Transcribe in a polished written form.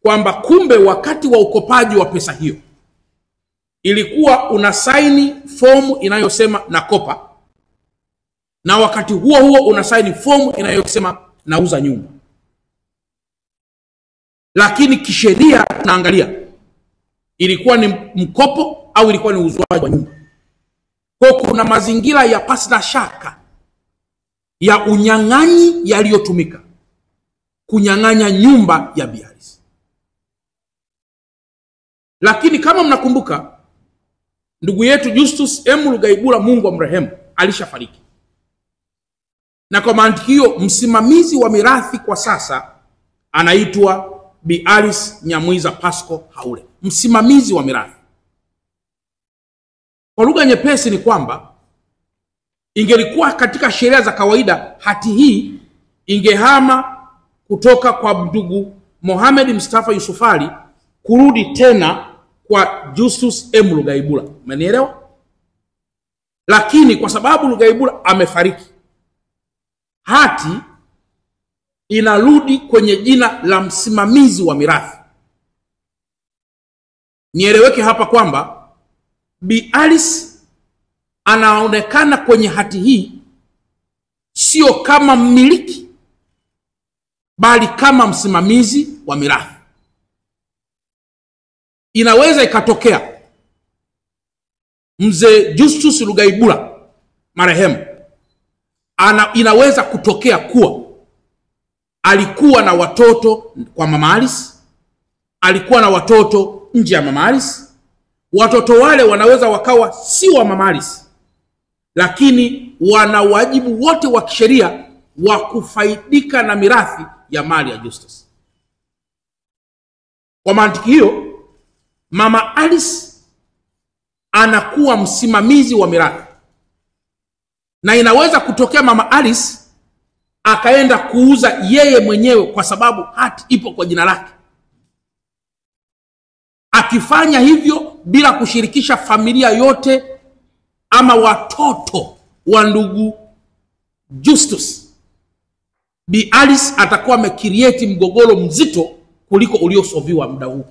kwamba kumbe wakati wa ukopaji wa pesa hiyo ilikuwa unasaini fomu inayosema nakopa, na wakati huo huo unasaini fomu inayosema nauza nyumba. Lakini kisheria tunaangalia ilikuwa ni mkopo au ilikuwa ni uuzwaji wa nyumba. Kwa kuna mazingira ya pasi na shaka ya unyang'anyi yaliyotumika kunyang'anya nyumba ya Bi Alice. Lakini kama mnakumbuka, ndugu yetu Justus M. Lugaibula, Mungu amrehemu, alishafariki. Na kwa mantikio msimamizi wa mirathi kwa sasa anaitwa Bi Alice Nyamwiza Pasco Haule, msimamizi wa mirathi. Kwa lugha nyepesi ni kwamba ingelikuwa katika sheria za kawaida, hati hii ingehama kutoka kwa ndugu Mohamed Mustafa Yusufali kurudi tena kwa Justus M. Lugaibula. Umenielewa? Lakini kwa sababu Lugaibula amefariki, hati inarudi kwenye jina la msimamizi wa mirathi. Nieleweke hapa kwamba Bi Alice anaonekana kwenye hati hii sio kama mmiliki, bali kama msimamizi wa mirathi. Inaweza ikatokea mzee Justus Lugaibula marehemu inaweza kutokea kuwa alikuwa na watoto kwa Mama Alice, alikuwa na watoto nje ya Mama Alice. Watoto wale wanaweza wakawa si wa Mama Alice, lakini wana wajibu wote wa kisheria wa kufaidika na mirathi ya mali ya Justus. Kwa mantiki hiyo, Mama Alice anakuwa msimamizi wa mirathi, na inaweza kutokea Mama Alice akaenda kuuza yeye mwenyewe kwa sababu hati ipo kwa jina lake. Akifanya hivyo bila kushirikisha familia yote ama watoto wa ndugu Justus, Bi Alice atakuwa amecreate mgogoro mzito kuliko uliosoviwa muda huu.